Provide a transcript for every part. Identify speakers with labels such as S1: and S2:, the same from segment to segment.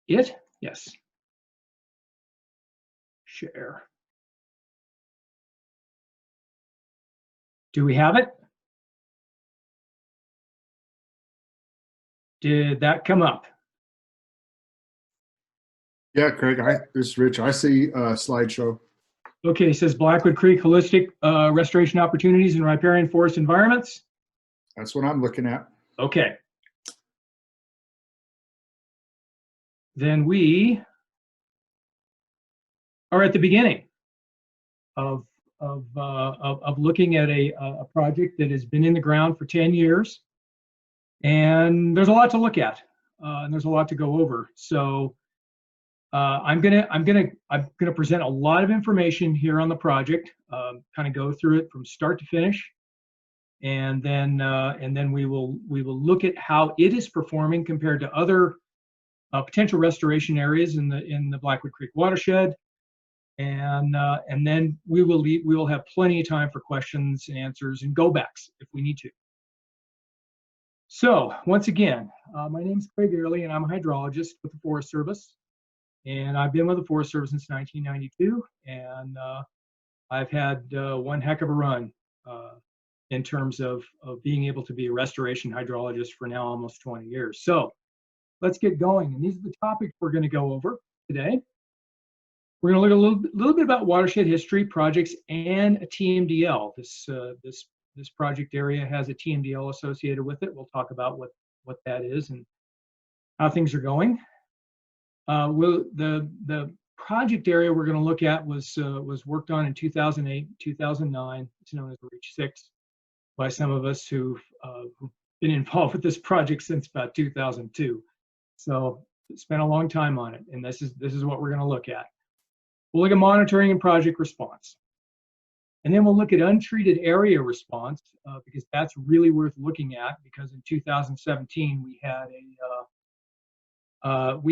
S1: it? Yes. Share. Do we have it? Did that come up?
S2: Yeah, Craig, this is Rich. I see a slideshow.
S1: Okay, it says Blackwood Creek Holistic Restoration Opportunities in Riparian Forest Environments.
S2: That's what I'm looking at.
S1: Okay. Then we are at the beginning of looking at a project that has been in the ground for 10 years. And there's a lot to look at, and there's a lot to go over. So I'm gonna present a lot of information here on the project, kind of go through it from start to finish, and then we will look at how it is performing compared to other potential restoration areas in the Blackwood Creek watershed, and then we will have plenty of time for questions and answers and go backs if we need to. So once again, my name is Craig Oehrli, and I'm a hydrologist with the Forest Service. And I've been with the Forest Service since 1992, and I've had one heck of a run in terms of being able to be a restoration hydrologist for now almost 20 years. So let's get going. And these are the topics we're going to go over today. We're going to look a little bit about watershed history, projects, and a TMDL. This project area has a TMDL associated with it. We'll talk about what that is and how things are going. The project area we're going to look at was worked on in 2008, 2009. It's known as Reach 6 by some of us who've been involved with this project since about 2002. So spent a long time on it, and this is what we're going to look at. We'll look at monitoring and project response. And then we'll look at untreated area response, because that's really worth looking at, because in 2017 we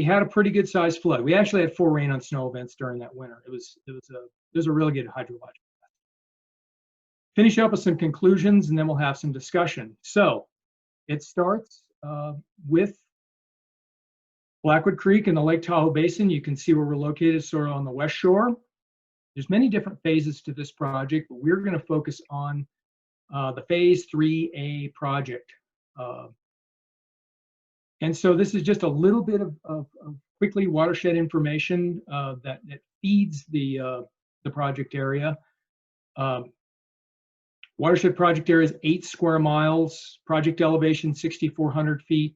S1: had a pretty good sized flood. We actually had 4 rain on snow events during that winter. It was a really good hydrologic. Finish up with some conclusions, and then we'll have some discussion. So it starts with Blackwood Creek in the Lake Tahoe Basin. You can see where we're located, sort of on the west shore. There's many different phases to this project, but we're going to focus on the Phase 3A project. And so this is just a little bit of quickly watershed information that feeds the project area. Watershed project area is 8 square miles, project elevation 6,400 feet,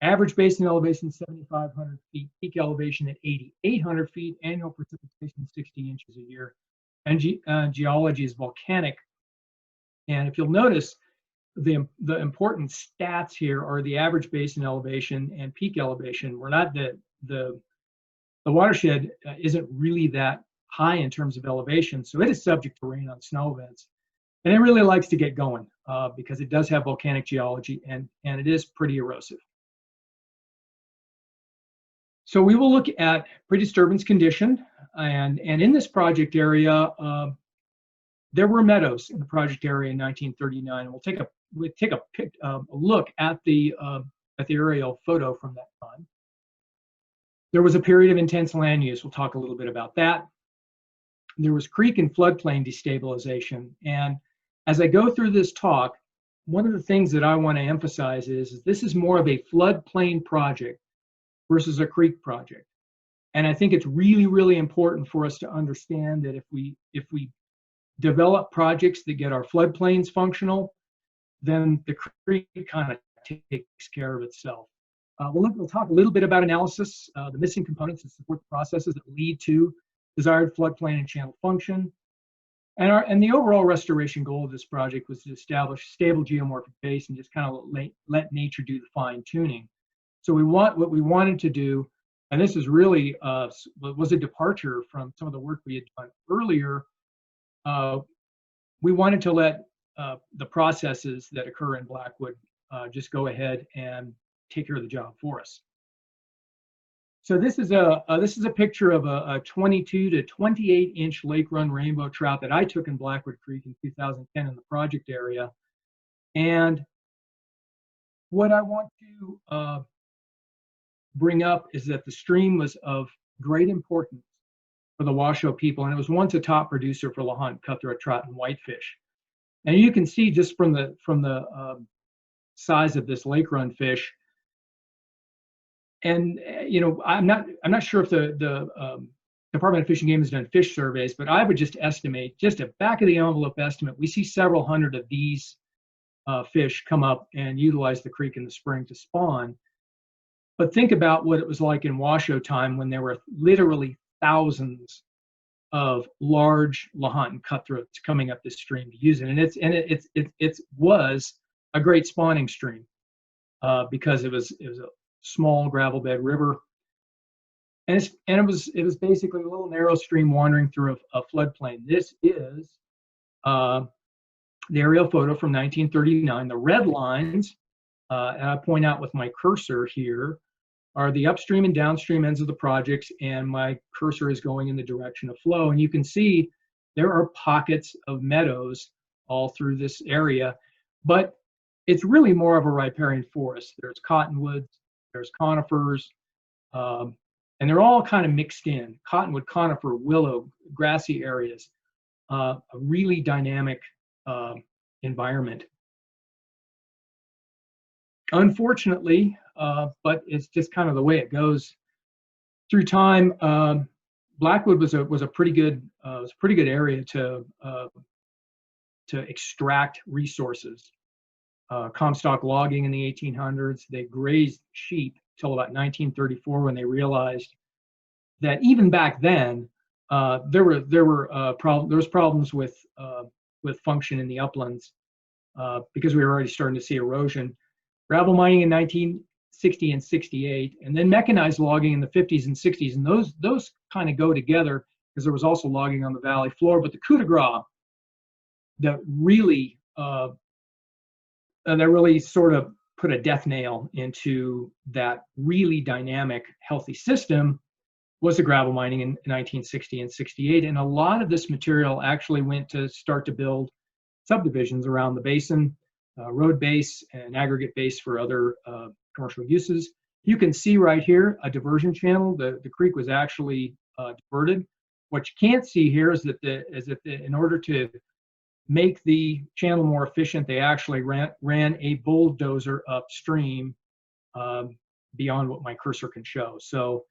S1: average basin elevation 7,500 feet, peak elevation at 8,800 feet, annual precipitation 60 inches a year, and geology is volcanic. And if you'll notice, the important stats here are the average basin elevation and peak elevation. We're not the watershed isn't really that high in terms of elevation, so it is subject to rain on snow events, and it really likes to get going because it does have volcanic geology and it is pretty erosive. So we will look at pre-disturbance condition, and in this project area, there were meadows in the project area in 1939. And we'll take a look at the aerial photo from that time. There was a period of intense land use. We'll talk a little bit about that. There was creek and floodplain destabilization. And as I go through this talk, one of the things that I want to emphasize is this is more of a floodplain project versus a creek project. And I think it's really, really important for us to understand that if we develop projects that get our floodplains functional, then the creek kind of takes care of itself. We'll talk a little bit about analysis, the missing components that support the processes that lead to desired floodplain and channel function. And the overall restoration goal of this project was to establish stable geomorphic base and just kind of let nature do the fine tuning. So what we wanted to do, and this is really was a departure from some of the work we had done earlier. We wanted to let the processes that occur in Blackwood just go ahead and take care of the job for us. So this is a picture of a 22 to 28 inch lake run rainbow trout that I took in Blackwood Creek in 2010 in the project area. And what I want to bring up is that the stream was of great importance for the Washoe people, and it was once a top producer for lahont, cutthroat trout, and whitefish. And you can see just from the size of this lake run fish. And you know, I'm not sure if the Department of Fish and Game has done fish surveys, but I would just estimate, just a back of the envelope estimate, we see several hundred of these fish come up and utilize the creek in the spring to spawn. But think about what it was like in Washoe time when there were literally thousands of large lahont and cutthroats coming up this stream to use it, and it was a great spawning stream because it was a small gravel bed river, and it was basically a little narrow stream wandering through a floodplain. This is the aerial photo from 1939. The red lines, and I point out with my cursor here, are the upstream and downstream ends of the projects, and my cursor is going in the direction of flow. And you can see there are pockets of meadows all through this area, but it's really more of a riparian forest. There's cottonwoods, there's conifers, and they're all kind of mixed in. Cottonwood, conifer, willow, grassy areas, a really dynamic environment. Unfortunately, but it's just kind of the way it goes through time. Blackwood was a pretty good area to extract resources. Comstock logging in the 1800s. They grazed sheep till about 1934 when they realized that even back then there was problems with function in the uplands because we were already starting to see erosion. Gravel mining in 1960 and 68, and then mechanized logging in the 50s and 60s, and those kind of go together because there was also logging on the valley floor. But the coup de grace that really sort of put a death nail into that really dynamic, healthy system was the gravel mining in 1960 and 68. And a lot of this material actually went to start to build subdivisions around the basin, road base and aggregate base for other commercial uses. You can see right here a diversion channel. The creek was actually diverted. What you can't see here is that in order to make the channel more efficient, they actually ran a bulldozer upstream beyond what my cursor can show. So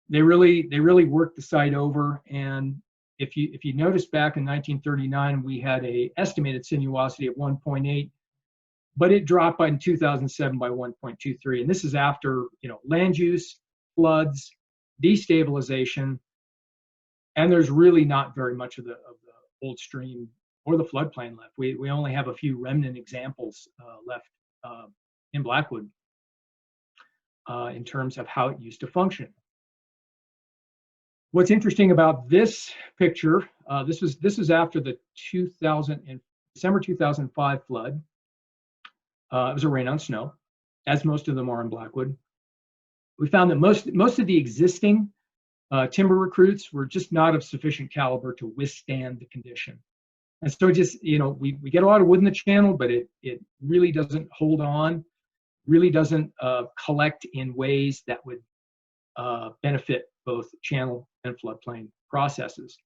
S1: they really worked the site over. And if you notice, back in 1939, we had a estimated sinuosity of 1.8, but it dropped in 2007 by 1.23. And this is after, you know, land use, floods, destabilization, and there's really not very much of the old stream or the floodplain left. We only have a few remnant examples left in Blackwood in terms of how it used to function. What's interesting about this picture, this was after the December 2005 flood. It was a rain on snow, as most of them are in Blackwood. We found that most of the existing timber recruits were just not of sufficient caliber to withstand the condition. And so just, you know, we get a lot of wood in the channel, but it really doesn't hold on, really doesn't collect in ways that would benefit both channel and floodplain processes.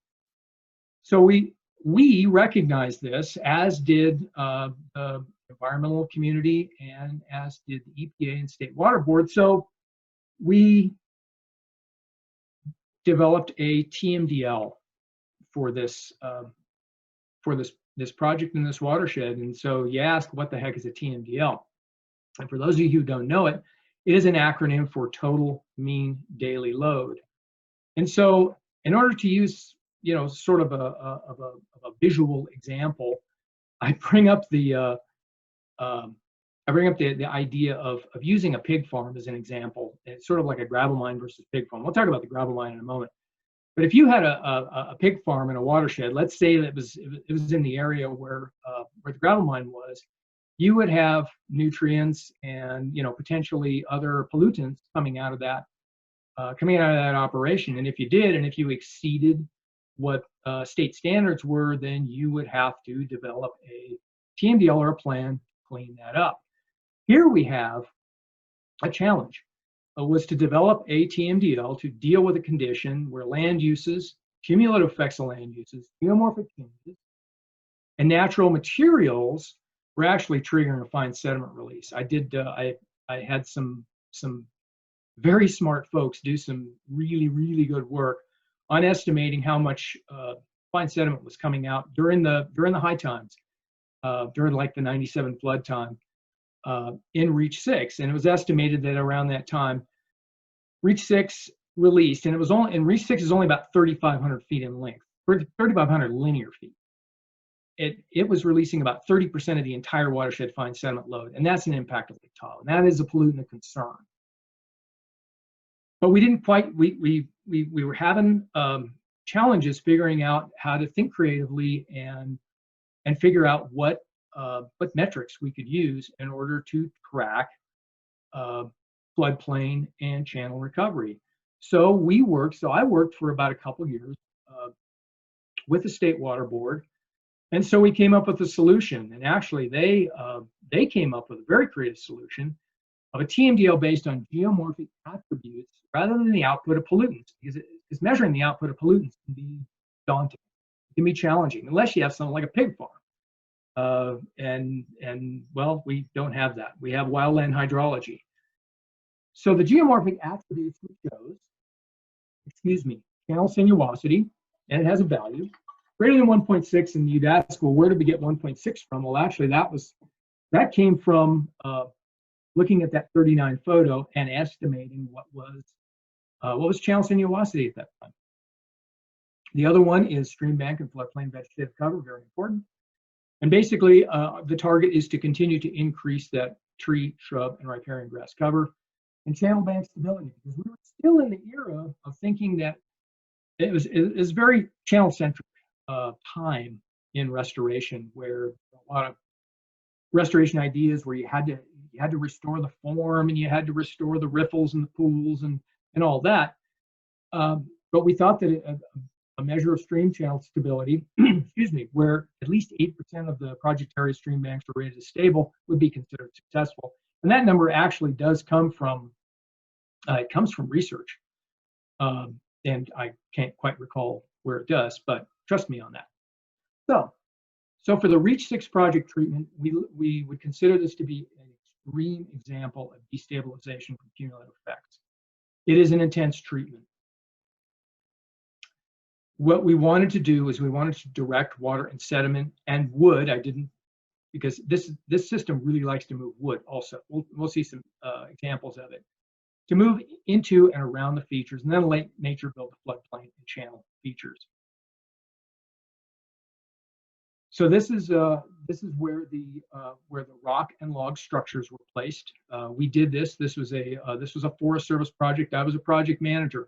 S1: So we recognize this, as did the environmental community and as did the EPA and State Water Board. So we developed a TMDL for this project in this watershed. And so you ask, what the heck is a TMDL? And for those of you who don't know it, it is an acronym for total mean daily load. And so in order to use, you know, sort of a visual example, I bring up the idea of using a pig farm as an example. It's sort of like a gravel mine versus pig farm. We'll talk about the gravel mine in a moment. But if you had a pig farm in a watershed, let's say that it was in the area where the gravel mine was, you would have nutrients and, you know, potentially other pollutants coming out of that operation. And if you did, and if you exceeded what state standards were, then you would have to develop a TMDL or a plan to clean that up. Here we have a challenge. was to develop a TMDL to deal with a condition where land uses, cumulative effects of land uses, geomorphic changes, and natural materials were actually triggering a fine sediment release. I had some very smart folks do some really good work on estimating how much fine sediment was coming out during the high times, during like the 97 flood time in Reach 6, and it was estimated that around that time, Reach 6 released, and Reach 6 is only about 3,500 feet in length, 3,500 linear feet. It was releasing about 30% of the entire watershed fine sediment load, and that's an impact of Lake Tahoe, and that is a pollutant of concern. But we didn't quite, we were having challenges figuring out how to think creatively and figure out what metrics we could use in order to track floodplain and channel recovery. So I worked for about a couple years with the State Water Board. And so we came up with a solution, and actually they came up with a very creative solution of a TMDL based on geomorphic attributes rather than the output of pollutants, because measuring the output of pollutants can be daunting. It can be challenging unless you have something like a pig farm. And well, we don't have that. We have wildland hydrology. So the geomorphic attributes we chose, channel sinuosity, and it has a value greater than 1.6, and you'd ask, well, where did we get 1.6 from? Well, actually, that came from looking at that 39 photo and estimating what was channel sinuosity at that time. The other one is stream bank and floodplain vegetative cover, very important. And basically, the target is to continue to increase that tree, shrub, and riparian grass cover and channel bank stability, because we were still in the era of thinking that it was very channel-centric time in restoration, where a lot of restoration ideas where you had to restore the form and you had to restore the riffles and the pools and all that. But we thought that a measure of stream channel stability, where at least 8% of the project area stream banks are rated as stable, would be considered successful. And that number actually does come from research. And I can't quite recall where it does, but trust me on that. So for the Reach 6 project treatment, we would consider this to be an extreme example of destabilization from cumulative effects. It is an intense treatment. What we wanted to do is we wanted to direct water and sediment and wood. Because this system really likes to move wood also. We'll see some examples of it. To move into and around the features, and then let nature build the floodplain and channel features. So this is where the rock and log structures were placed. We did this. This was a Forest Service project. I was a project manager.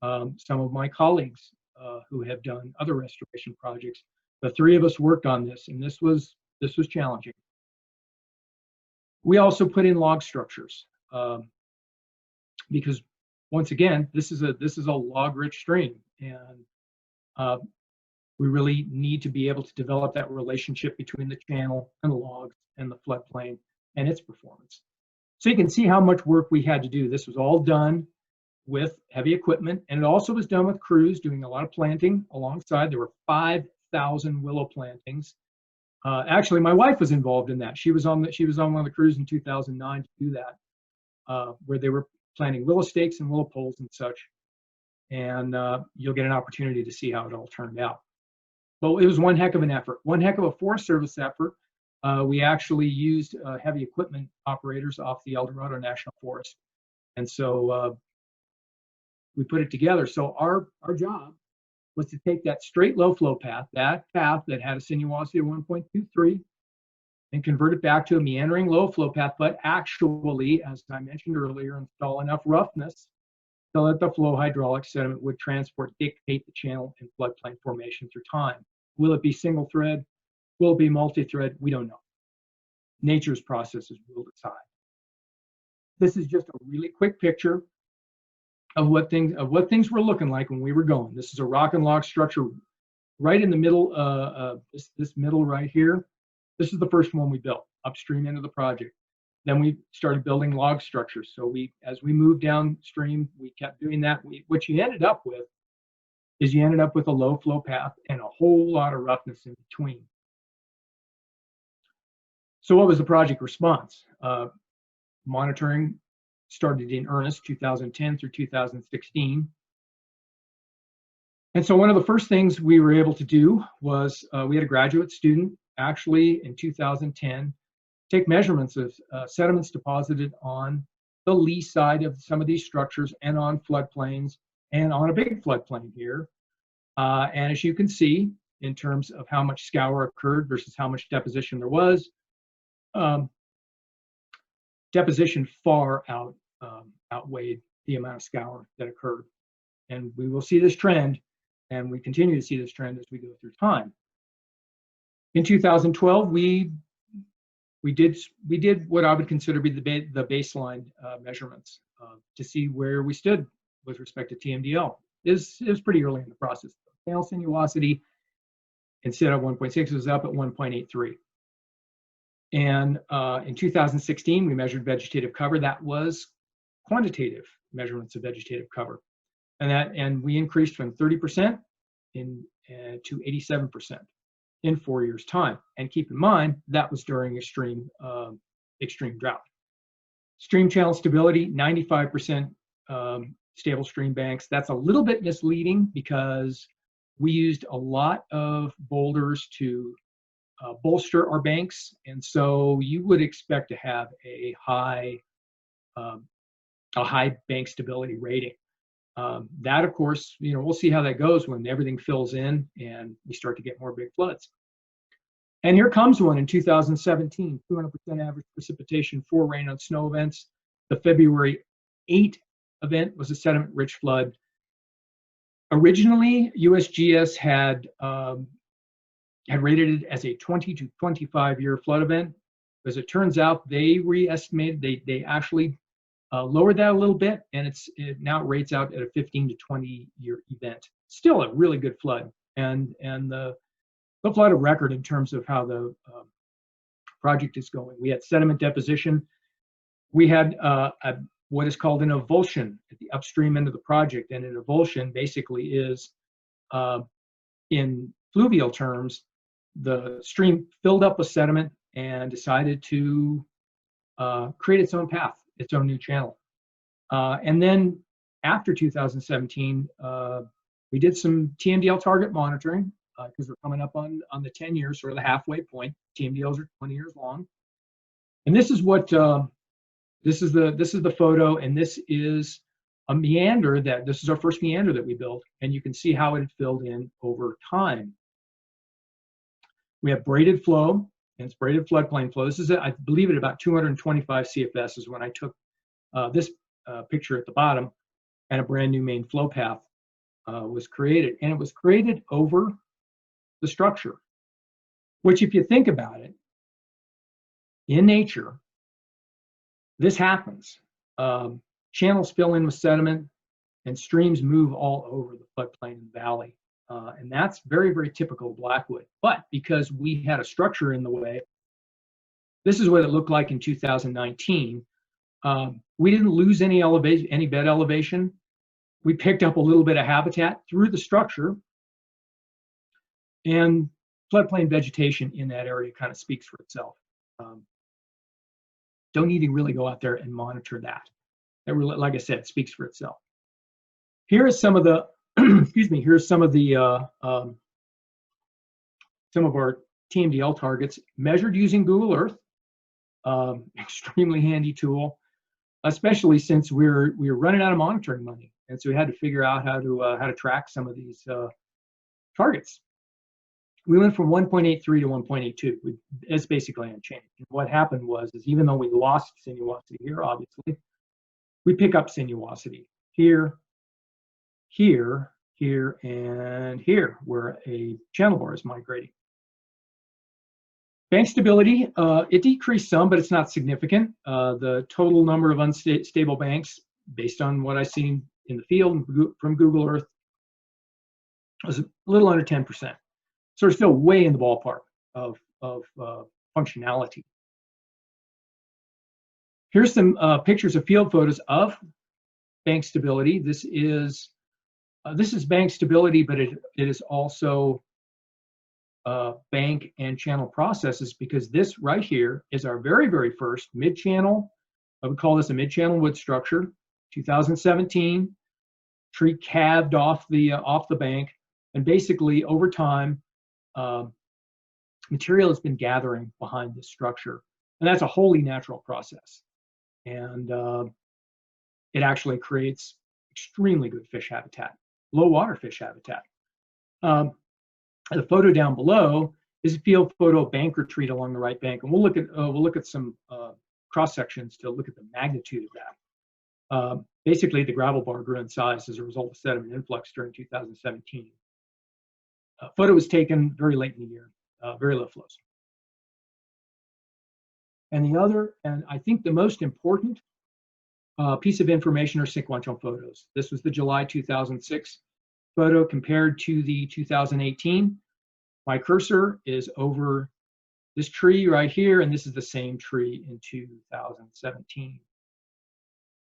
S1: Some of my colleagues who have done other restoration projects, the three of us worked on this, and this was challenging. We also put in log structures because, once again, this is a log-rich stream, and we really need to be able to develop that relationship between the channel and the logs and the floodplain and its performance. So you can see how much work we had to do. This was all done with heavy equipment, and it also was done with crews doing a lot of planting alongside. There were 5,000 willow plantings. Actually, my wife was involved in that. She was on one of the crews in 2009 to do that, where they were planting willow stakes and willow poles and such. And you'll get an opportunity to see how it all turned out. But it was one heck of an effort, one heck of a Forest Service effort. We actually used heavy equipment operators off the El Dorado National Forest. And so we put it together. So our job was to take that straight low flow path, that path that had a sinuosity of 1.23, and convert it back to a meandering low flow path, but actually, as I mentioned earlier, install enough roughness so that the flow hydraulic sediment would dictate the channel and floodplain formation through time. Will it be single thread? Will it be multi-thread? We don't know. Nature's processes will decide. This is just a really quick picture of what things were looking like when we were going. This is a rock and log structure right in the middle, this middle right here. This is the first one we built, upstream end of the project. Then we started building log structures. So as we moved downstream, we kept doing that. What you ended up with is you ended up with a low flow path and a whole lot of roughness in between. So what was the project response? Monitoring started in earnest 2010 through 2016. And so one of the first things we were able to do was we had a graduate student actually in 2010 take measurements of sediments deposited on the lee side of some of these structures and on floodplains and on a big floodplain here. And as you can see, in terms of how much scour occurred versus how much deposition there was, deposition far outweighed the amount of scour that occurred. And we will see this trend, and we continue to see this trend as we go through time. In 2012, we did what I would consider to be the baseline measurements to see where we stood with respect to TMDL. It was pretty early in the process. Channel sinuosity, instead of 1.6, was up at 1.83. And in 2016, we measured vegetative cover. That was quantitative measurements of vegetative cover. And we increased from 30% to 87% in 4 years' time. And keep in mind, that was during extreme drought. Stream channel stability, 95% stable stream banks. That's a little bit misleading because we used a lot of boulders to bolster our banks, and so you would expect to have a high bank stability rating. That, of course, we'll see how that goes when everything fills in and we start to get more big floods. And here comes one in 2017, 200% average precipitation for rain on snow events. The February 8 event was a sediment-rich flood. Originally, USGS had rated it as a 20 to 25-year flood event. As it turns out, they re-estimated, they actually lowered that a little bit, and it now rates out at a 15 to 20-year event. Still a really good flood, and the flood of record in terms of how the project is going. We had sediment deposition. We had what is called an avulsion at the upstream end of the project, and an avulsion basically is, in fluvial terms, the stream filled up with sediment and decided to create its own path, its own new channel. And then after 2017, we did some TMDL target monitoring because we're coming up on the 10 years, sort of the halfway point. TMDLs are 20 years long. And this is what, this is the photo, and this is a meander this is our first meander that we built, and you can see how it filled in over time. We have braided flow, and it's braided floodplain flow. This is, I believe, at about 225 CFS is when I took this picture at the bottom, and a brand new main flow path was created. And it was created over the structure, which, if you think about it, in nature, this happens. Channels fill in with sediment, and streams move all over the floodplain and valley. And that's very, very typical of Blackwood. But because we had a structure in the way, this is what it looked like in 2019. We didn't lose any bed elevation. We picked up a little bit of habitat through the structure, and floodplain vegetation in that area kind of speaks for itself. Don't need to really go out there and monitor that. That really, like I said, speaks for itself. Here is some of the excuse me, here's some of our TMDL targets measured using Google Earth. Extremely handy tool, especially since we're running out of monitoring money, and so we had to figure out how to track some of these targets. We went from 1.83 to 1.82. It's basically unchanged. And what happened was, even though we lost sinuosity here, obviously, we pick up sinuosity here, here, here, and here, where a channel bar is migrating. Bank stability, it decreased some, but it's not significant. The total number of unstable banks, based on what I've seen in the field from Google Earth, was a little under 10%. So we're still way in the ballpark of functionality. Here's some pictures of field photos of bank stability. This is bank stability, but it is also bank and channel processes, because this right here is our very, very first mid-channel. I would call this a mid-channel wood structure, 2017. Tree calved off the bank, and basically over time, material has been gathering behind this structure, and that's a wholly natural process, and it actually creates extremely good fish habitat, low water fish habitat. The photo down below is a field photo bank retreat along the right bank, and we'll look at some cross sections to look at the magnitude of that. Basically, the gravel bar grew in size as a result of sediment influx during 2017. Photo was taken very late in the year, very low flows. And the other, and I think the most important piece of information are sequential photos. This was the July 2006 photo compared to the 2018. My cursor is over this tree right here, and this is the same tree in 2017.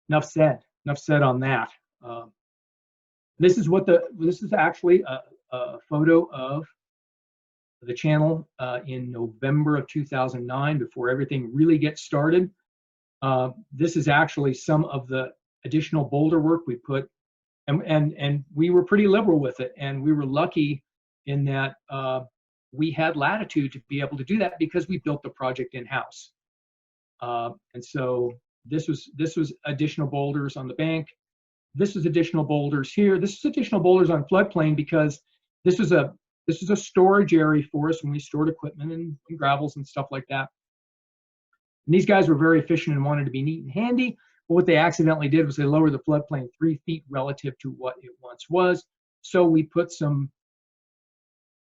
S1: Enough said on that. This is actually a photo of the channel in November of 2009, before everything really gets started. This is actually some of the additional boulder work we put, and we were pretty liberal with it, and we were lucky in that we had latitude to be able to do that because we built the project in-house. And so this was additional boulders on the bank. This was additional boulders here. This is additional boulders on floodplain, because this was a storage area for us when we stored equipment and gravels and stuff like that. And these guys were very efficient and wanted to be neat and handy, but what they accidentally did was they lowered the floodplain 3 feet relative to what it once was. So we put some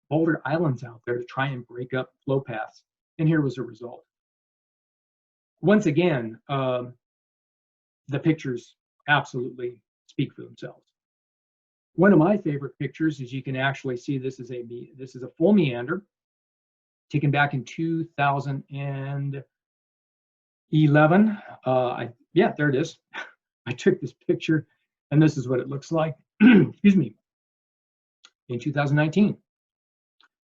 S1: boulder islands out there to try and break up flow paths, and here was the result. Once again, the pictures absolutely speak for themselves. One of my favorite pictures is you can actually see this is a full meander taken back in 2011. Yeah, there it is. I took this picture, and this is what it looks like. Excuse me. In 2019.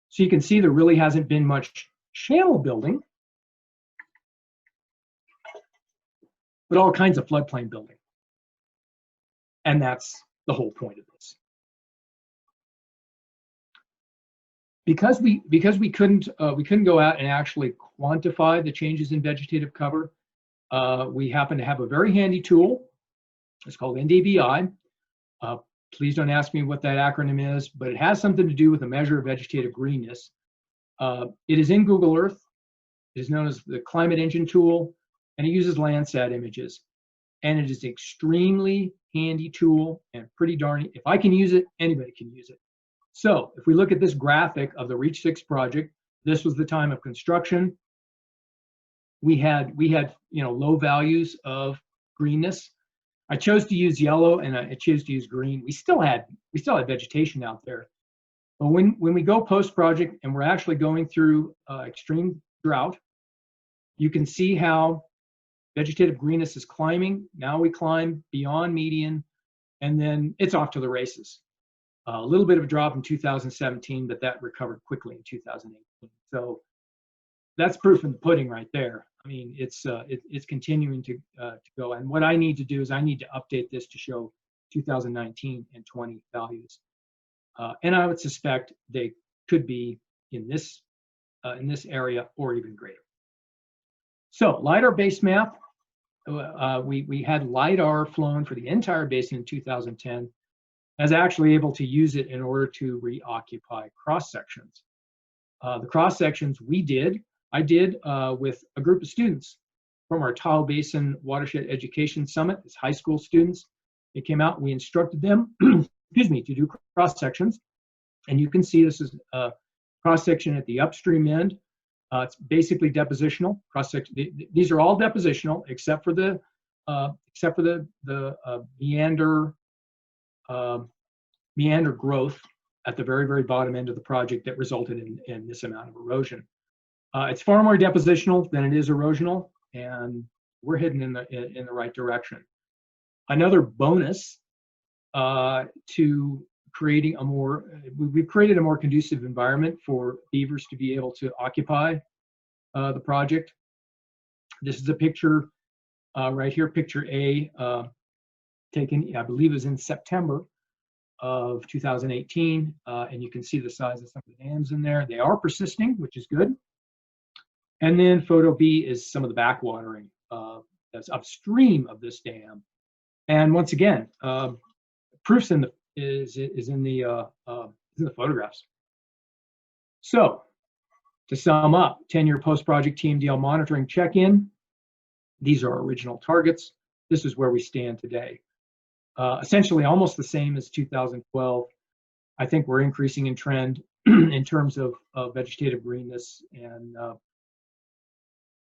S1: So you can see there really hasn't been much channel building, but all kinds of floodplain building. And that's the whole point of this. Because we couldn't go out and actually quantify the changes in vegetative cover, we happen to have a very handy tool. It's called NDVI. Please don't ask me what that acronym is, but it has something to do with a measure of vegetative greenness. It is in Google Earth. It is known as the Climate Engine tool, and it uses Landsat images. And it is an extremely handy tool and pretty darn, if I can use it, anybody can use it. So if we look at this graphic of the Reach 6 project, this was the time of construction. We had low values of greenness. I chose to use yellow, and I chose to use green. We still had vegetation out there. But when we go post-project and we're actually going through extreme drought, you can see how vegetative greenness is climbing. Now we climb beyond median, and then it's off to the races. A little bit of a drop in 2017, but that recovered quickly in 2018. So that's proof in the pudding right there. I mean, it's continuing to go. And what I need to do is I need to update this to show 2019 and 20 values. And I would suspect they could be in this area or even greater. So LiDAR base map, we had LiDAR flown for the entire basin in 2010. I was actually able to use it in order to reoccupy cross sections. The cross sections I did with a group of students from our Tahoe Basin Watershed Education Summit. It's high school students. They came out, we instructed them, excuse me, to do cross sections. And you can see this is a cross section at the upstream end. It's basically depositional cross section. These are all depositional except for the meander growth at the very, very bottom end of the project that resulted in this amount of erosion. It's far more depositional than it is erosional, and we're heading in the right direction. Another bonus to creating we've created a more conducive environment for beavers to be able to occupy the project. This is a picture right here, picture A, taken, I believe it was in September of 2018, and you can see the size of some of the dams in there. They are persisting, which is good. And then photo B is some of the backwatering that's upstream of this dam. And once again, proofs in the photographs. So to sum up, 10-year post-project TMDL monitoring check-in. These are our original targets. This is where we stand today. Essentially almost the same as 2012. I think we're increasing in trend in terms of vegetative greenness, and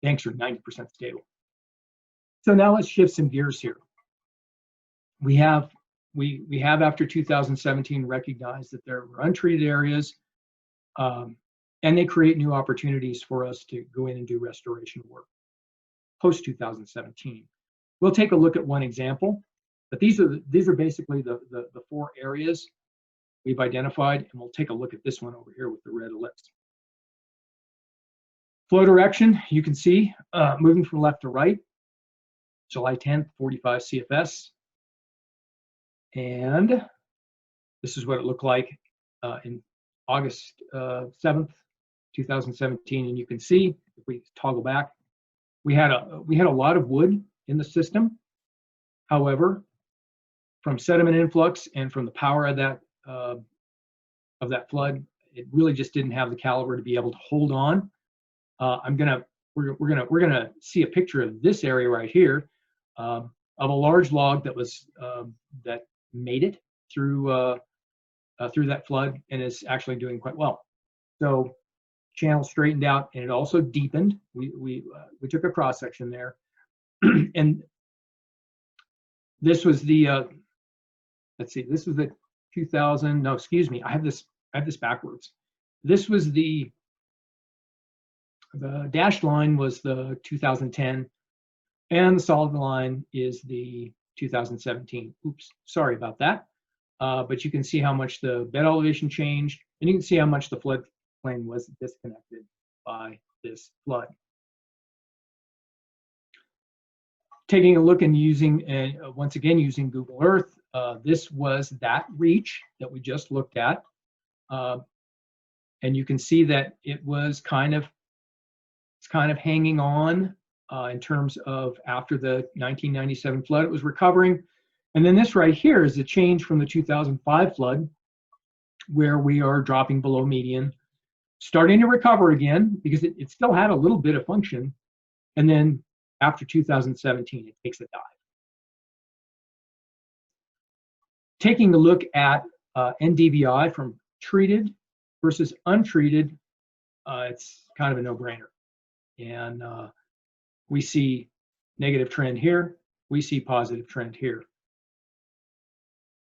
S1: banks are 90% stable. So now let's shift some gears here. We have after 2017 recognized that there were untreated areas, and they create new opportunities for us to go in and do restoration work post 2017. We'll take a look at one example, but these are basically the 4 areas we've identified, and we'll take a look at this one over here with the red ellipse. Flow direction, you can see moving from left to right, July 10th, 45 CFS. And this is what it looked like in August 7th, 2017. And you can see, if we toggle back, we had a lot of wood in the system. However, from sediment influx and from the power of that flood, it really just didn't have the caliber to be able to hold on. We're gonna see a picture of this area right here of a large log that was that made it through that flood and is actually doing quite well. So channel straightened out, and it also deepened. We took a cross section there, and this was the let's see, this was the 2000. No, excuse me, I have this backwards. This was the dashed line was the 2010, and the solid line is the 2017. Oops, sorry about that. But you can see how much the bed elevation changed, and you can see how much the floodplain was disconnected by this flood. Taking a look and using, once again, using Google Earth, this was that reach that we just looked at. And you can see that it was kind of hanging on in terms of after the 1997 flood, it was recovering. And then this right here is a change from the 2005 flood, where we are dropping below median, starting to recover again, because it still had a little bit of function. And then after 2017, it takes a dive. Taking a look at NDVI from treated versus untreated, it's kind of a no-brainer. And we see negative trend here, we see positive trend here.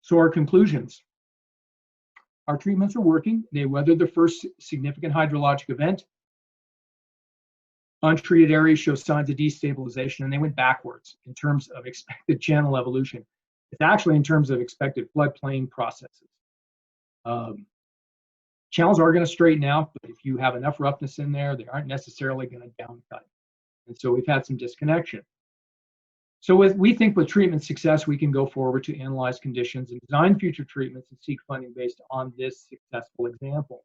S1: So our conclusions. Our treatments are working. They weathered the first significant hydrologic event. Untreated areas show signs of destabilization, and they went backwards in terms of expected channel evolution. It's actually in terms of expected floodplain processes. Channels are going to straighten out, but if you have enough roughness in there, they aren't necessarily going to downcut. And so we've had some disconnection. So we think with treatment success, we can go forward to analyze conditions and design future treatments and seek funding based on this successful example.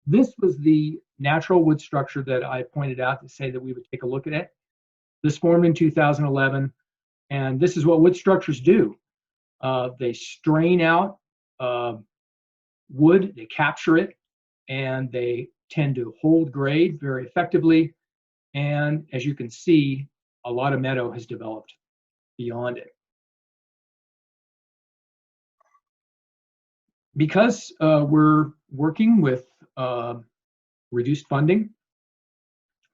S1: This was the natural wood structure that I pointed out to say that we would take a look at it. This formed in 2011, and this is what wood structures do. They strain out wood, they capture it, and they tend to hold grade very effectively. And as you can see, a lot of meadow has developed beyond it. Because we're working with reduced funding,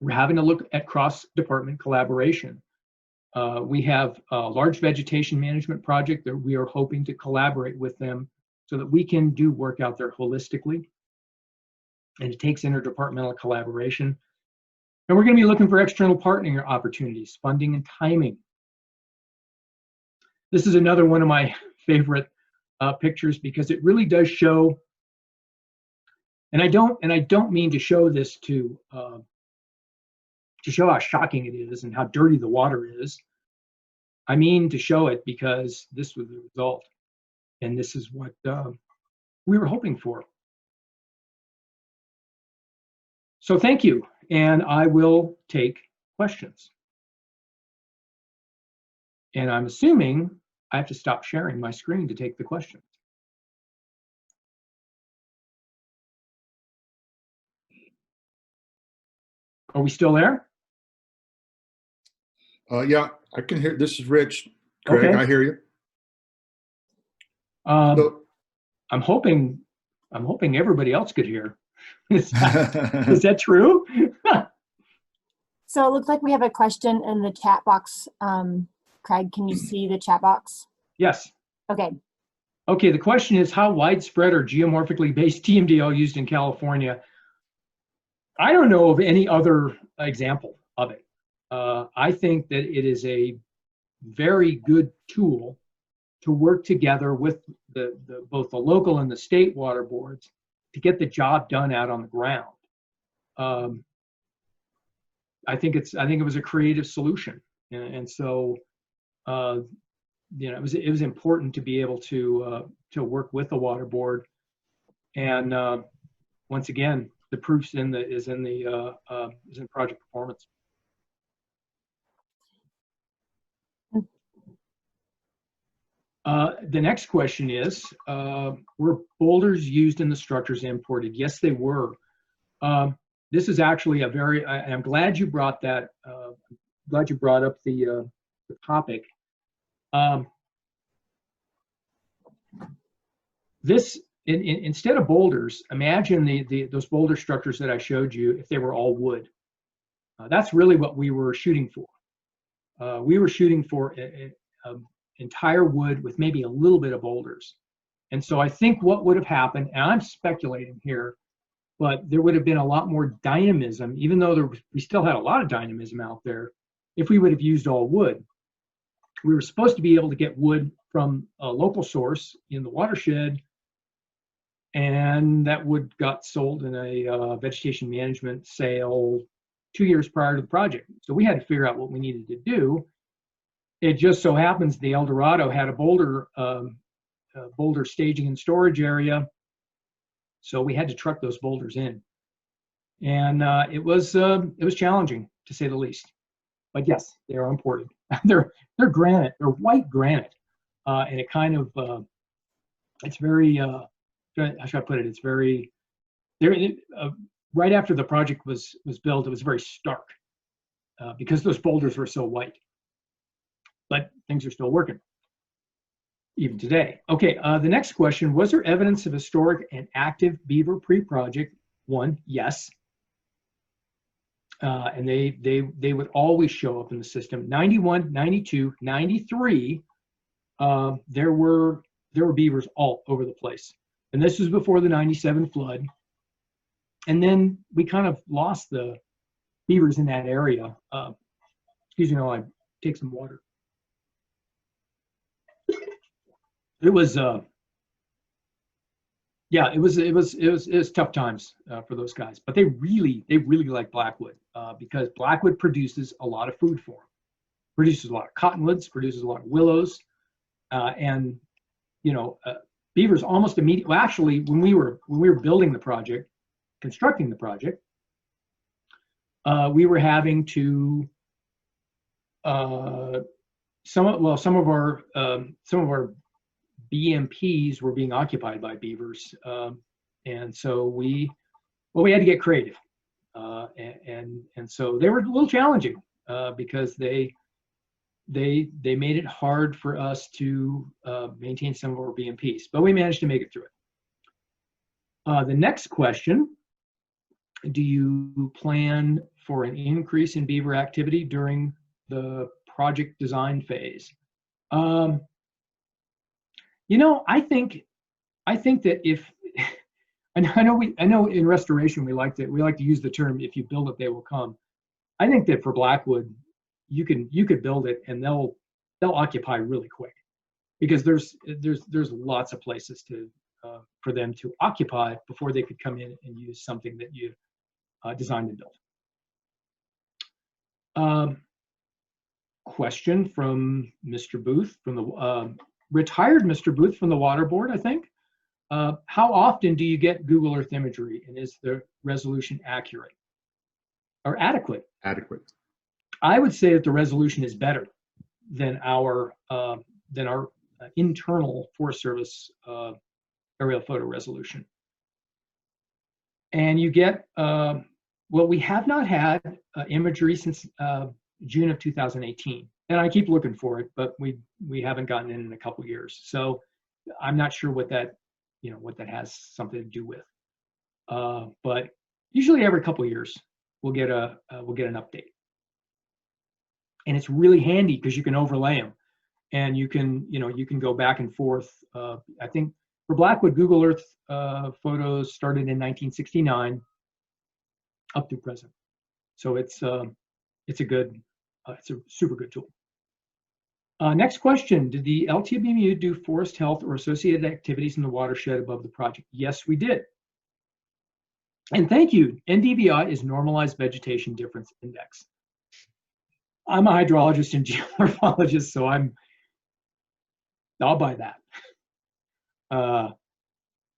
S1: we're having to look at cross-department collaboration. We have a large vegetation management project that we are hoping to collaborate with them so that we can do work out there holistically. And it takes interdepartmental collaboration. And we're going to be looking for external partnering opportunities, funding and timing. This is another one of my favorite pictures because it really does show, and I don't mean to show this to show how shocking it is and how dirty the water is. I mean to show it because this was the result, and this is what we were hoping for. So thank you, and I will take questions. And I'm assuming I have to stop sharing my screen to take the questions. Are we still there?
S2: Yeah, I can hear. This is Rich. Craig,
S1: Okay.
S2: I hear you.
S1: I'm hoping everybody else could hear. Is that true?
S3: So it looks like we have a question in the chat box. Craig, can you see the chat box?
S1: Yes.
S3: Okay.
S1: Okay, the question is, how widespread are geomorphically based TMDL used in California? I don't know of any other example of it. I think that it is a very good tool to work together with both the local and the state water boards to get the job done out on the ground. I think it was a creative solution, and so you know, it was important to be able to work with the water board. And once again, the proof's is in project performance. The next question is, were boulders used in the structures imported? Yes, they were. This is actually a very, I'm glad you brought that, glad you brought up the topic. This, instead of boulders, imagine those boulder structures that I showed you if they were all wood. That's really what we were shooting for. We were shooting for entire wood with maybe a little bit of boulders. And so I think what would have happened, and I'm speculating here, but there would have been a lot more dynamism, even though we still had a lot of dynamism out there, if we would have used all wood. We were supposed to be able to get wood from a local source in the watershed, and that wood got sold in a vegetation management sale 2 years prior to the project. So we had to figure out what we needed to do. It just so happens the El Dorado had a boulder staging and storage area, so we had to truck those boulders in, and it was challenging to say the least. But yes, they are imported. they're granite. They're white granite, and it kind of it's very how should I put it? It's very right after the project was built, it was very stark because those boulders were so white. But things are still working, even today. Okay, the next question, was there evidence of historic and active beaver pre-project? One, yes. And they would always show up in the system. 91, 92, 93, there were beavers all over the place. And this was before the 97 flood. And then we kind of lost the beavers in that area. Excuse me while I take some water. It was yeah, it was tough times for those guys, but they really like Blackwood because Blackwood produces a lot of food for them, produces a lot of cottonwoods, produces a lot of willows, and you know, beavers almost immediately. Well, actually, when we were building the project, constructing the project, we were having to some of our BMPs were being occupied by beavers, and so we had to get creative, and so they were a little challenging because they made it hard for us to maintain some of our BMPs, but we managed to make it through it. The next question: do you plan for an increase in beaver activity during the project design phase? You know, I think that if I know in restoration we like to use the term "if you build it, they will come." I think that for Blackwood, you could build it and they'll occupy really quick, because there's lots of places to for them to occupy before they could come in and use something that you designed and built. Question from Mr. Booth, from the retired Mr. Booth from the Water Board, I think. How often do you get Google Earth imagery, and is the resolution accurate or adequate?
S2: Adequate.
S1: I would say that the resolution is better than our internal Forest Service aerial photo resolution. And you get, well, we have not had imagery since June of 2018, and I keep looking for it, but we haven't gotten in a couple years. So I'm not sure what that has something to do with. But usually every couple of years we'll get an update, and it's really handy because you can overlay them, and you can go back and forth. I think for Blackwood, Google Earth photos started in 1969 up to present, so it's a super good tool. Next question: did the LTBMU do forest health or associated activities in the watershed above the project? Yes, we did. And thank you. NDVI is Normalized Vegetation Difference Index. I'm a hydrologist and geomorphologist, so I'll buy that.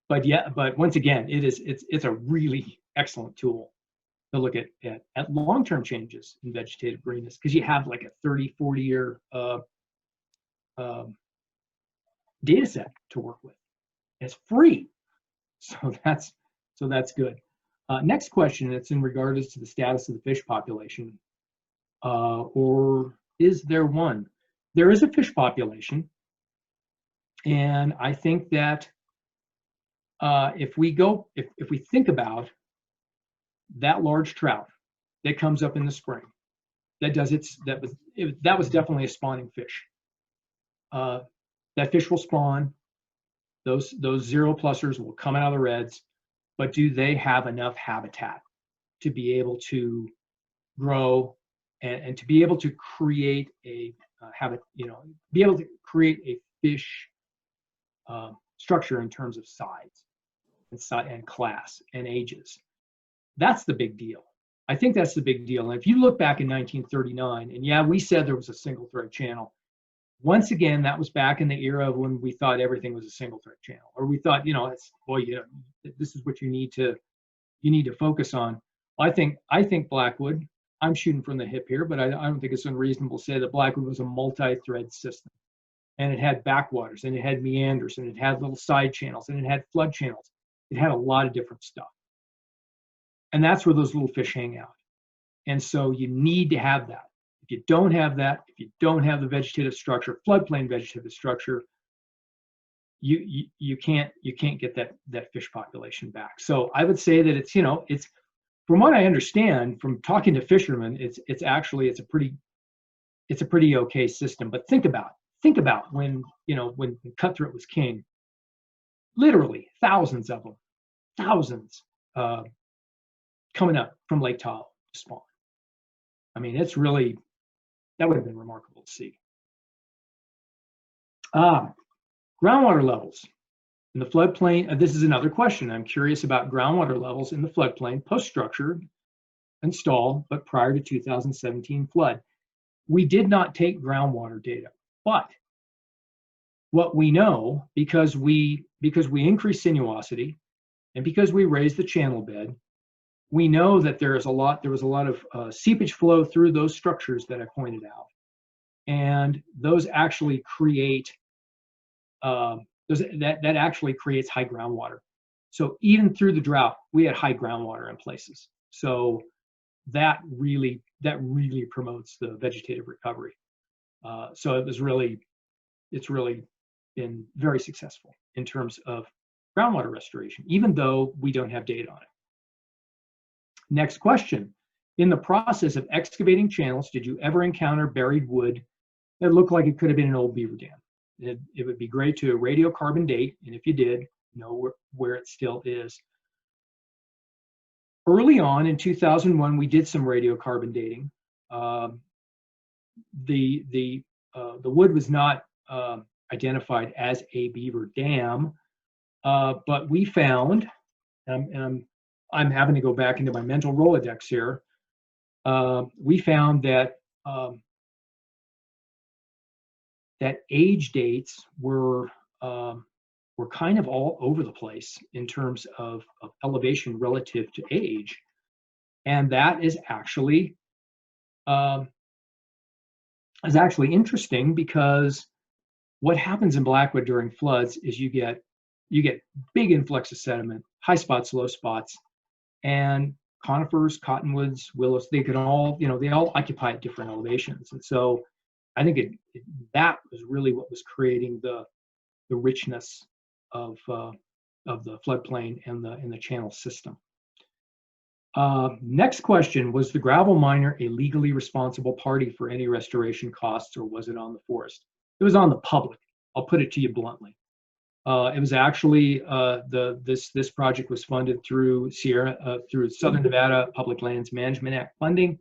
S1: But once again, it's a really excellent tool to look at long-term changes in vegetative greenness, because you have like a 30-40 year data set to work with. It's free, so that's good. Next question, it's in regards to the status of the fish population, or is there one? There is a fish population, and I think that if we think about that large trout that comes up in the spring, that was definitely a spawning fish. That fish will spawn. Those 0+ers will come out of the reds, but do they have enough habitat to be able to grow and to be able to create a be able to create a fish structure in terms of size and class and ages? That's the big deal. I think that's the big deal. And if you look back in 1939, and yeah, we said there was a single thread channel. Once again, that was back in the era of when we thought everything was a single thread channel, or we thought, this is what you need to focus on. I think Blackwood, I'm shooting from the hip here, but I don't think it's unreasonable to say that Blackwood was a multi-thread system, and it had backwaters, and it had meanders, and it had little side channels, and it had flood channels. It had a lot of different stuff, and that's where those little fish hang out. And so you need to have that. If you don't have that, if you don't have the vegetative structure, floodplain vegetative structure, you can't get that fish population back. So I would say that it's from what I understand from talking to fishermen, it's a pretty okay system. But think about when cutthroat was king, literally thousands of them, coming up from Lake Tahoe to spawn. I mean, that would have been remarkable to see. Groundwater levels in the floodplain. This is another question. I'm curious about groundwater levels in the floodplain post-structure install, but prior to 2017 flood. We did not take groundwater data, but what we know, because we increased sinuosity and because we raised the channel bed, we know that there was a lot of seepage flow through those structures that I pointed out, and those actually create that actually creates high groundwater. So even through the drought, we had high groundwater in places. So that really promotes the vegetative recovery. So it's really been very successful in terms of groundwater restoration, even though we don't have data on it. Next question. In the process of excavating channels, did you ever encounter buried wood that looked like it could have been an old beaver dam? It would be great to radiocarbon date, and if you did, know where it still is. Early on in 2001, we did some radiocarbon dating. The wood was not identified as a beaver dam, but we found, and I'm having to go back into my mental Rolodex here. We found that that age dates were kind of all over the place in terms of elevation relative to age, and that is actually interesting, because what happens in Blackwood during floods is you get big influx of sediment, high spots, low spots, and conifers, cottonwoods, willows, they can all, they all occupy at different elevations. And so I think that was really what was creating the richness of the floodplain and the channel system. Next question: was the gravel miner a legally responsible party for any restoration costs, or was it on the forest? It was on the public. I'll put it to you bluntly. It was actually this project was funded through through Southern Nevada Public Lands Management Act funding,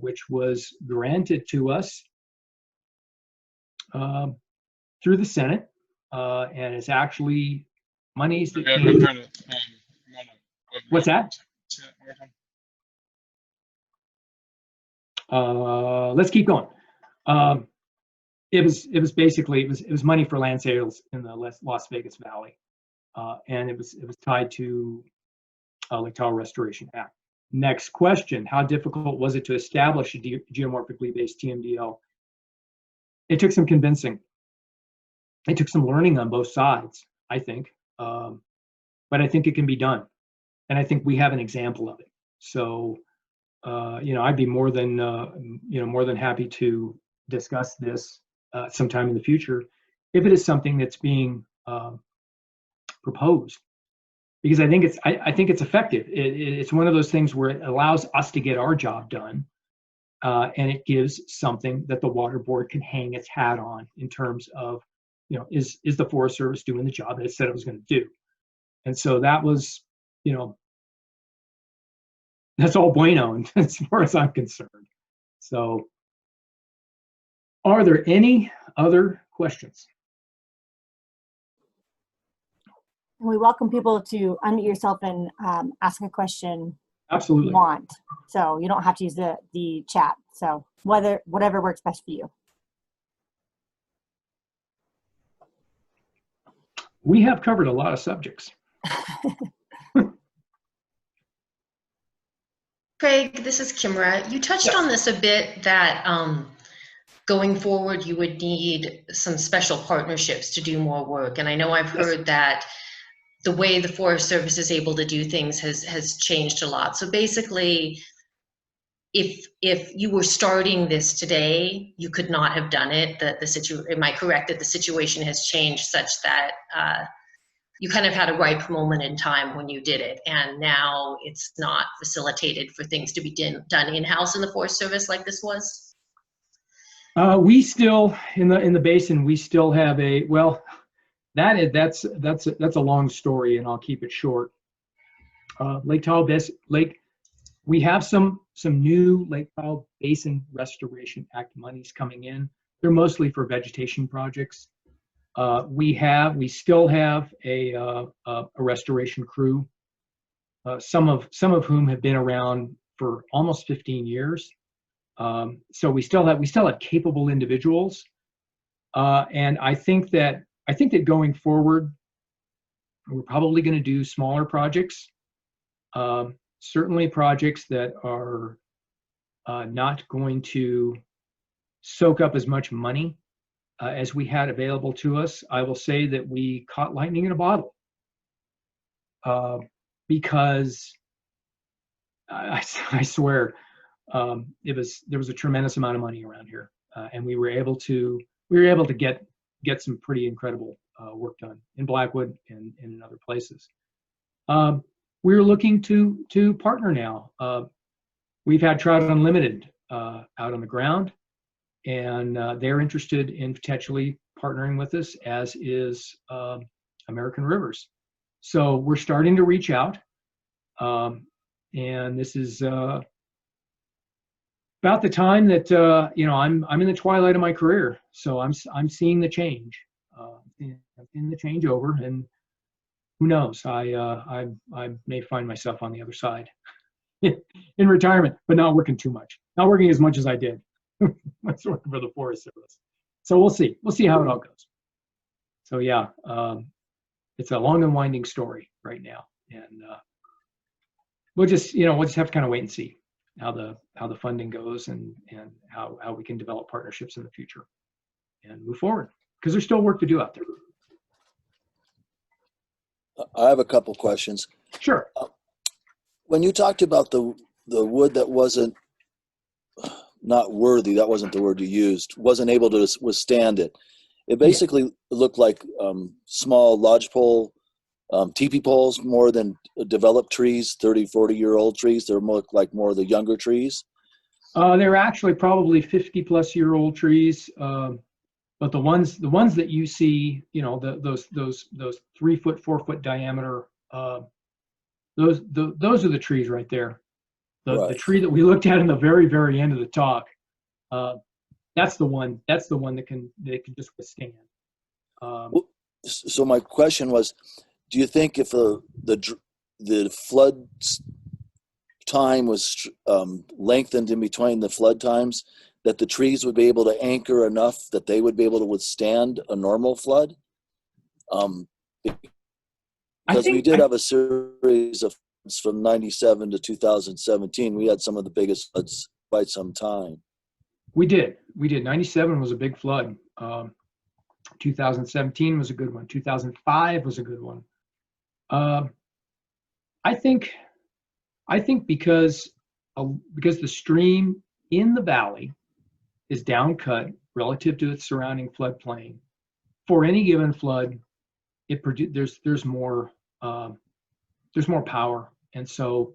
S1: which was granted to us through the Senate, and it's actually monies that came. What's that? Let's keep going. It was basically it was money for land sales in the Las Vegas Valley, and it was tied to Lake Tahoe Restoration Act. Next question: how difficult was it to establish a geomorphically based TMDL? It took some convincing. It took some learning on both sides, I think, but I think it can be done, and I think we have an example of it. So, I'd be more than happy to discuss this sometime in the future if it is something that's being proposed, because I think it's effective. It's one of those things where it allows us to get our job done, and it gives something that the water board can hang its hat on in terms of, is the Forest Service doing the job that it said it was going to do? And so that was, that's all bueno as far as I'm concerned. So, are there any other questions?
S3: We welcome people to unmute yourself and ask a question.
S1: Absolutely.
S3: You want. So you don't have to use the chat. So whatever works best for you.
S1: We have covered a lot of subjects.
S4: Craig, this is Kimra. You touched on this a bit, that going forward you would need some special partnerships to do more work. And I know I've heard that the way the Forest Service is able to do things has changed a lot. So basically, if you were starting this today, you could not have done it. Am I correct that the situation has changed such that you kind of had a ripe moment in time when you did it, and now it's not facilitated for things to be done in-house in the Forest Service like this was?
S1: We still, in the basin, we still have that's a long story, and I'll keep it short. Lake Tahoe Basin, we have some new Lake Tahoe Basin Restoration Act monies coming in. They're mostly for vegetation projects. We still have a restoration crew, some of whom have been around for almost 15 years. So we still have capable individuals, and I think that going forward, we're probably going to do smaller projects, certainly projects that are not going to soak up as much money as we had available to us. I will say that we caught lightning in a bottle, because I swear there was a tremendous amount of money around here, and we were able to get some pretty incredible work done in Blackwood and in other places. We're looking to partner now. We've had Trout Unlimited out on the ground, and they're interested in potentially partnering with us, as is American Rivers. So we're starting to reach out. And this is about the time that I'm in the twilight of my career, so I'm seeing the change, in the changeover, and who knows? I may find myself on the other side in retirement, but not working too much, not working as much as I did. I was working for the Forest Service, so we'll see how it all goes. So yeah, it's a long and winding story right now, and we'll just have to kind of wait and see how the funding goes, and how we can develop partnerships in the future and move forward, because there's still work to do out there.
S5: I have a couple questions.
S1: Sure.
S5: When you talked about the wood that wasn't not worthy, that wasn't the word you used, wasn't able to withstand it. It basically looked like small lodgepole, teepee poles, more than developed trees, 30, 40-year-old trees. They're more like more of the younger trees.
S1: They're actually probably 50-plus-year-old trees. But the ones that you see, those 3 foot, 4 foot diameter, those are the trees right there. The tree that we looked at in the very, very end of the talk, that's the one that can just withstand.
S5: So my question was, do you think if the flood time was lengthened in between the flood times, that the trees would be able to anchor enough that they would be able to withstand a normal flood? Because we did have a series of floods from 97 to 2017. We had some of the biggest floods by some time. We did.
S1: 97 was a big flood. 2017 was a good one. 2005 was a good one. I think because the stream in the valley is down cut relative to its surrounding floodplain, for any given flood, there's more power, and so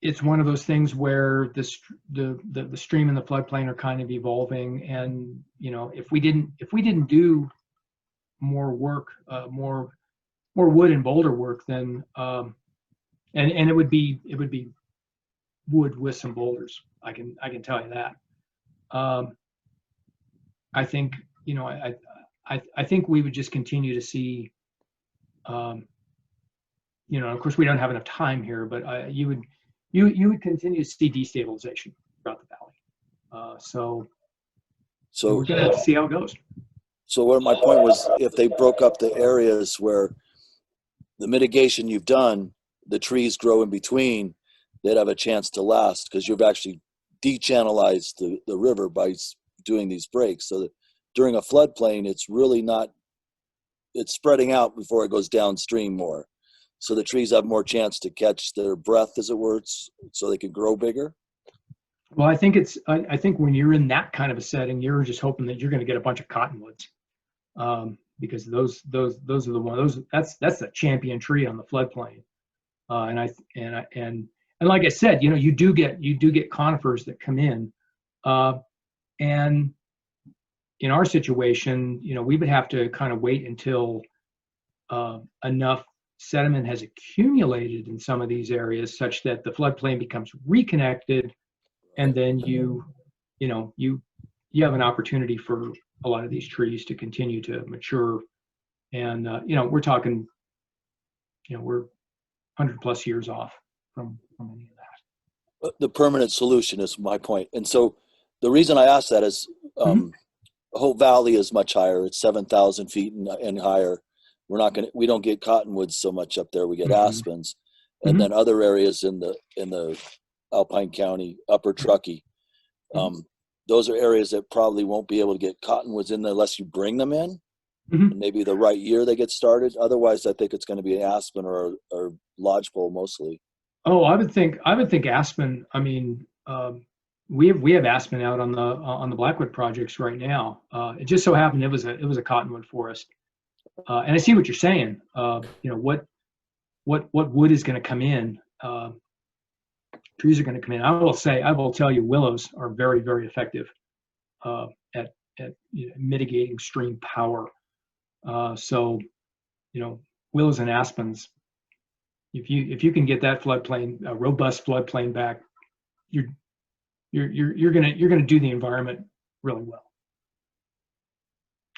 S1: it's one of those things where the stream and the floodplain are kind of evolving, and if we didn't do more work, more wood and boulder work, then and it would be wood with some boulders. I can tell you that. I think I think we would just continue to see. Of course, we don't have enough time here, but you would continue to see destabilization throughout the valley. So we're gonna have to see how it goes.
S5: So what my point was, if they broke up the areas where the mitigation you've done, the trees grow in between, they'd have a chance to last, because you've actually de-channelized the river by doing these breaks. So that during a floodplain, it's really not, it's spreading out before it goes downstream more. So the trees have more chance to catch their breath, as it were, so they can grow bigger.
S1: Well, I think I think when you're in that kind of a setting, you're just hoping that you're going to get a bunch of cottonwoods, because those are the ones, that's the champion tree on the floodplain. And like I said, you do get conifers that come in, and in our situation, we would have to kind of wait until enough sediment has accumulated in some of these areas such that the floodplain becomes reconnected, and then you have an opportunity for a lot of these trees to continue to mature. And we're talking, we're 100+ years off from any of that.
S5: The permanent solution is my point. And so the reason I asked that is the whole valley is much higher. It's 7,000 feet and higher. We don't get cottonwoods so much up there. We get aspens, and then other areas in the Alpine County, Upper Truckee. Those are areas that probably won't be able to get cottonwoods in unless you bring them in. Maybe the right year they get started. Otherwise, I think it's going to be aspen or lodgepole mostly. Oh,
S1: I would think aspen. I mean, we have aspen out on the Blackwood projects right now. It just so happened it was a cottonwood forest. And I see what you're saying. What wood is going to come in? Trees are going to come in. I will tell you, willows are very, very effective at mitigating stream power. So willows and aspens, If you can get that floodplain, a robust floodplain back, you're gonna do the environment really well.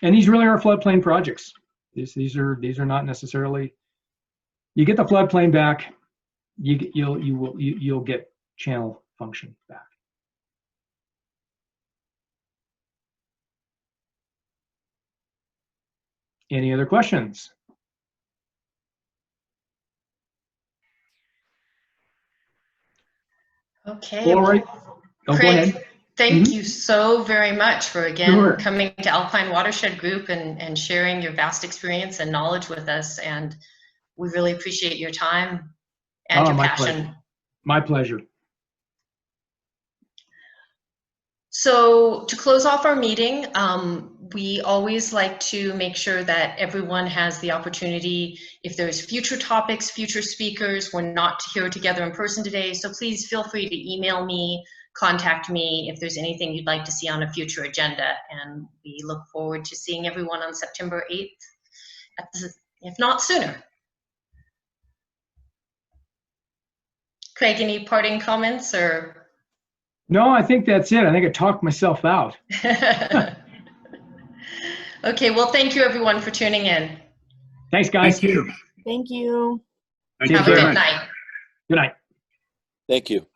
S1: And these really are floodplain projects. These are not necessarily. You get the floodplain back, you'll get channel function back. Any other questions?
S4: Okay.
S1: All right. Oh, go
S4: Craig,
S1: ahead.
S4: thank
S1: Mhm.
S4: you so very much for again
S1: Sure.
S4: coming to Alpine Watershed Group and sharing your vast experience and knowledge with us. And we really appreciate your time and your
S1: My
S4: passion.
S1: pleasure. My pleasure.
S4: So to close off our meeting, we always like to make sure that everyone has the opportunity, if there's future topics, future speakers, we're not here together in person today, so please feel free to email me, contact me if there's anything you'd like to see on a future agenda. And we look forward to seeing everyone on September 8th, if not sooner. Craig, any parting comments or?
S1: No, I think that's it. I think I talked myself out.
S4: Okay, well, thank you everyone for tuning in.
S1: Thanks, guys.
S2: Thank you.
S3: Thank you.
S2: Thank
S1: Take
S2: you
S4: Have a
S2: very
S4: good
S2: much.
S4: night.
S1: Good night.
S5: Thank you.